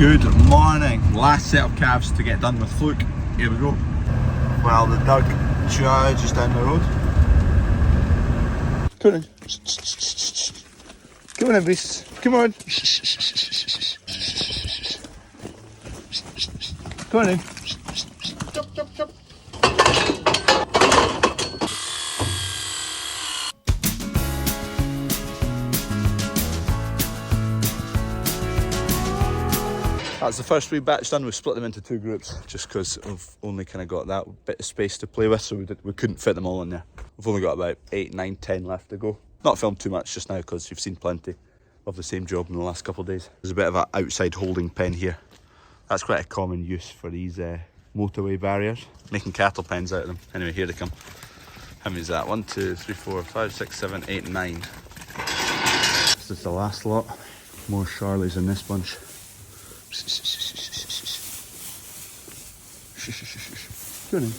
Good morning. Last set of calves to get done with Fluke. Here we go. Well, the Doug Chihuahua just down the road. Come on. Come on, beasts. Come on. Come on in. Chop, chop, chop. That's the first wee batch done. We've split them into two groups just because we've only kind of got that bit of space to play with, so we couldn't fit them all in there. We've only got about 8, 9, 10 left to go. Not filmed too much just now because you've seen plenty of the same job in the last couple of days. There's a bit of an outside holding pen here. That's quite a common use for these motorway barriers. Making cattle pens out of them. Anyway, here they come. How many is that? 1, 2, 3, 4, 5, 6, 7, 8, 9. This is the last lot. More Charlies in this bunch. Go on in.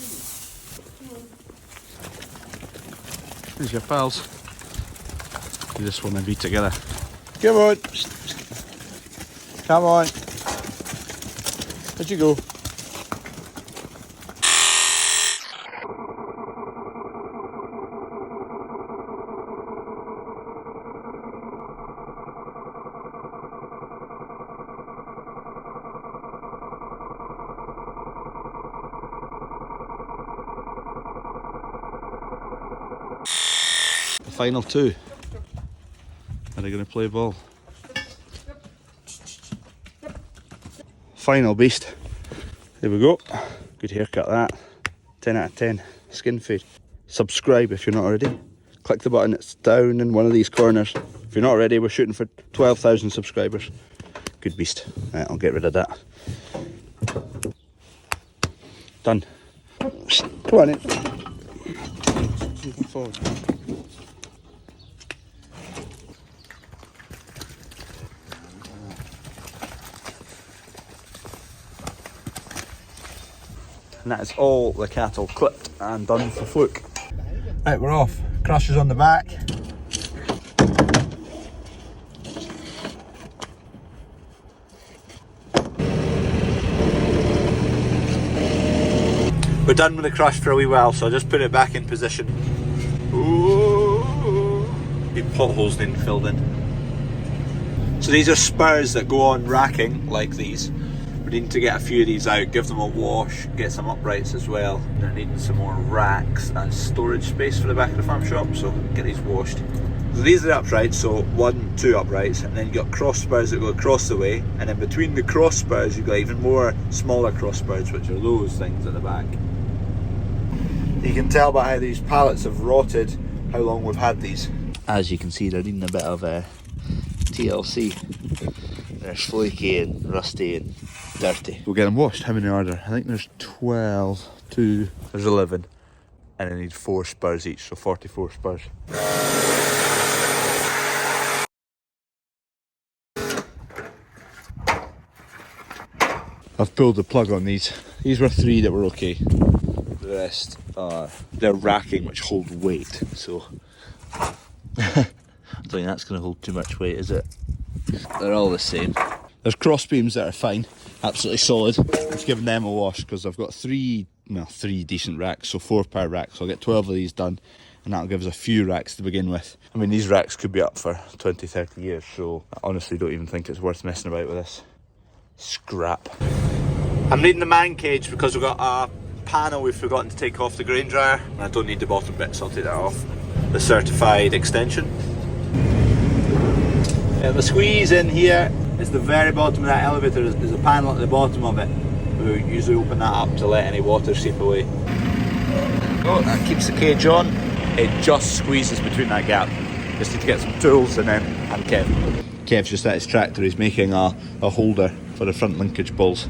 There's your pals. You just want to be together. Come on. Come on. Where'd you go? Final two. Are they going to play ball? Final beast. There we go. Good haircut that. 10 out of 10. Skin fade. Subscribe if you're not already. Click the button, it's down in one of these corners. If you're not already, we're shooting for 12,000 subscribers. Good beast. Right, I'll get rid of that. Done. Come on in. Moving forward. And that is all the cattle clipped and done for Fluke. Right, we're off. Crushers on the back. We're done with the crush for a wee while, so I'll just put it back in position. Ooh. The potholes didn't fill in. So these are spurs that go on racking like these. We need to get a few of these out, give them a wash, get some uprights as well. They're needing some more racks and storage space for the back of the farm shop, so get these washed. So these are the uprights, so 1, 2 uprights, and then you've got cross spurs that go across the way, and then between the cross spurs you've got even more smaller cross spurs, which are those things at the back. You can tell by how these pallets have rotted how long we've had these. As you can see, they're needing a bit of TLC. They're flaky and rusty and dirty. We'll get them washed. How many are there? I think there's 12, 2, there's 11. And I need 4 spurs each, so 44 spurs. I've pulled the plug on these. These were 3 that were okay. The rest are, they're racking which hold weight, so I don't think that's going to hold too much weight, is it? They're all the same. There's cross beams that are fine, absolutely solid. I've given them a wash because I've got 3 decent racks, so 4-power racks. So I'll get 12 of these done, and that'll give us a few racks to begin with. I mean, these racks could be up for 20, 30 years, so I honestly don't even think it's worth messing about with this scrap. I'm needing the man cage because we've got a panel we've forgotten to take off the grain dryer, and I don't need the bottom bit, so I'll take that off. The certified extension. The squeeze in here is the very bottom of that elevator. There's a panel at the bottom of it. We usually open that up to let any water seep away. Oh, that keeps the cage on. It just squeezes between that gap. Just need to get some tools and Kev. Kev's just at his tractor. He's making a holder for the front linkage balls.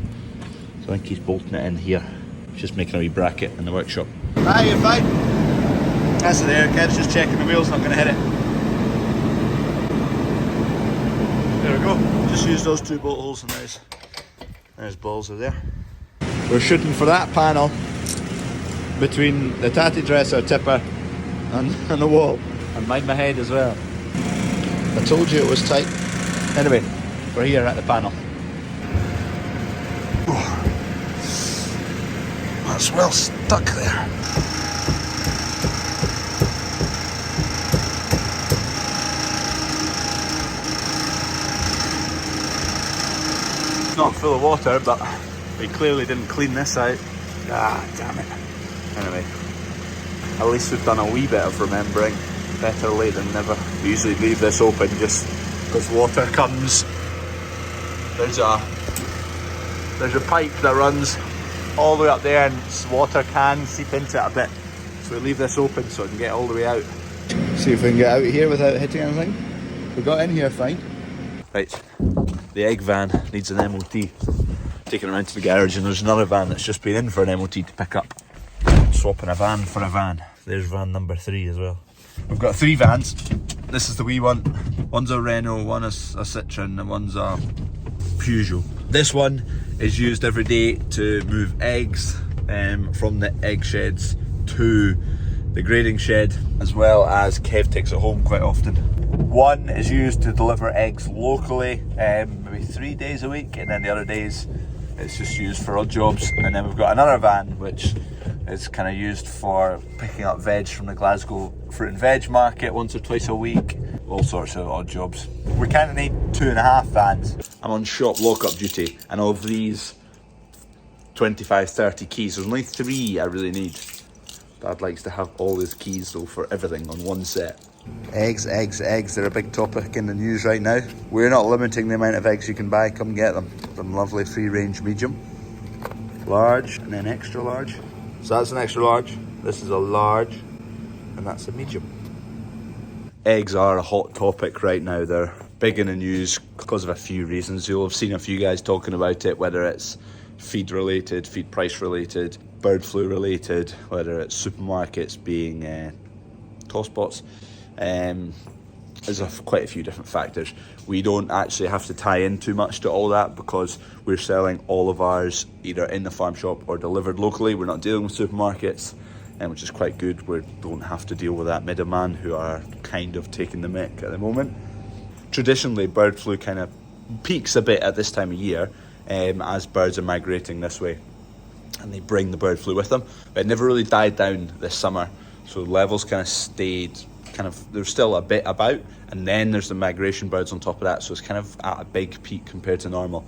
So I think he's bolting it in here. He's just making a wee bracket in the workshop. Ah, you're fine. That's there. Kev's just checking the wheel's not going to hit it. There we go. Just use those 2 bolt holes, and there's balls are there. We're shooting for that panel between the tatty dresser tipper and the wall. And mind my head as well. I told you it was tight. Anyway, we're here at the panel. That's well stuck there. It's not full of water, but we clearly didn't clean this out. Ah, damn it. Anyway, at least we've done a wee bit of remembering. Better late than never. We usually leave this open just because water comes. There's a pipe that runs all the way up there, and water can seep into it a bit. So we leave this open so it can get all the way out. See if we can get out here without hitting anything. We got in here fine. Right, the egg van needs an MOT. Taking it around to the garage, and there's another van that's just been in for an MOT to pick up. Swapping a van for a van. There's van number 3 as well. We've got 3 vans. This is the wee one. One's a Renault, one is a Citroen, and one's a Peugeot. This one is used every day to move eggs from the egg sheds to the grading shed, as well as Kev takes it home quite often. One is used to deliver eggs locally, maybe 3 days a week, and then the other days it's just used for odd jobs. And then we've got another van which is kind of used for picking up veg from the Glasgow fruit and veg market once or twice a week, all sorts of odd jobs. We kind of need 2.5 vans. I'm on shop lockup duty, and of these 25-30 keys, there's only 3 I really need. Dad likes to have all his keys though for everything on one set. Eggs, they're a big topic in the news right now. We're not limiting the amount of eggs you can buy, come get them. Some lovely free range medium, large, and then extra large. So that's an extra large, this is a large, and that's a medium. Eggs are a hot topic right now. They're big in the news because of a few reasons. You'll have seen a few guys talking about it, whether it's feed related, feed price related, bird flu related, whether it's supermarkets being tosspots. There's quite a few different factors. We don't actually have to tie in too much to all that because we're selling all of ours either in the farm shop or delivered locally. We're not dealing with supermarkets, which is quite good. We don't have to deal with that middleman who are kind of taking the mick at the moment. Traditionally, bird flu kind of peaks a bit at this time of year as birds are migrating this way, and they bring the bird flu with them. But it never really died down this summer, so levels kind of stayed there's still a bit about, and then there's the migration birds on top of that, so it's kind of at a big peak compared to normal.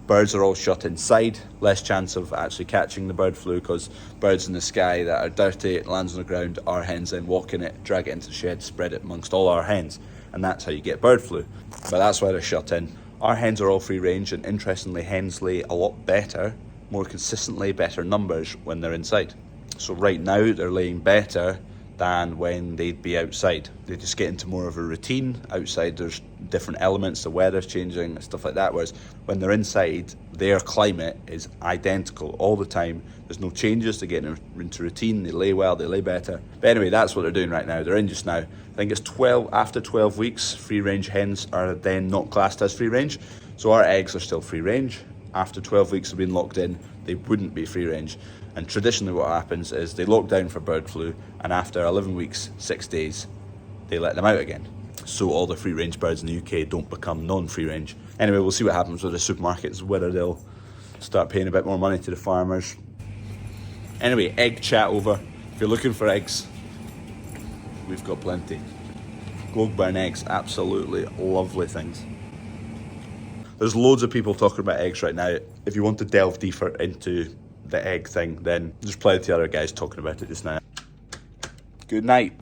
Birds are all shut inside, less chance of actually catching the bird flu because birds in the sky that are dirty, it lands on the ground, our hens then walk in it, drag it into the shed, spread it amongst all our hens, and that's how you get bird flu. But that's why they're shut in. Our hens are all free range, and interestingly hens lay a lot better, more consistently better numbers when they're inside. So right now they're laying better than when they'd be outside. They just get into more of a routine. Outside there's different elements, the weather's changing and stuff like that, whereas when they're inside, their climate is identical all the time. There's no changes, they get into routine, they lay well, they lay better. But anyway, that's what they're doing right now. They're in just now. I think it's after 12 weeks, free range hens are then not classed as free range. So our eggs are still free range. After 12 weeks of being locked in, they wouldn't be free range. And traditionally what happens is they lock down for bird flu, and after 11 weeks, 6 days, they let them out again. So all the free range birds in the UK don't become non-free range. Anyway, we'll see what happens with the supermarkets, whether they'll start paying a bit more money to the farmers. Anyway, egg chat over. If you're looking for eggs, we've got plenty. Globeburn eggs, absolutely lovely things. There's loads of people talking about eggs right now. If you want to delve deeper into the egg thing, then there's plenty of other guys talking about it just now. Good night.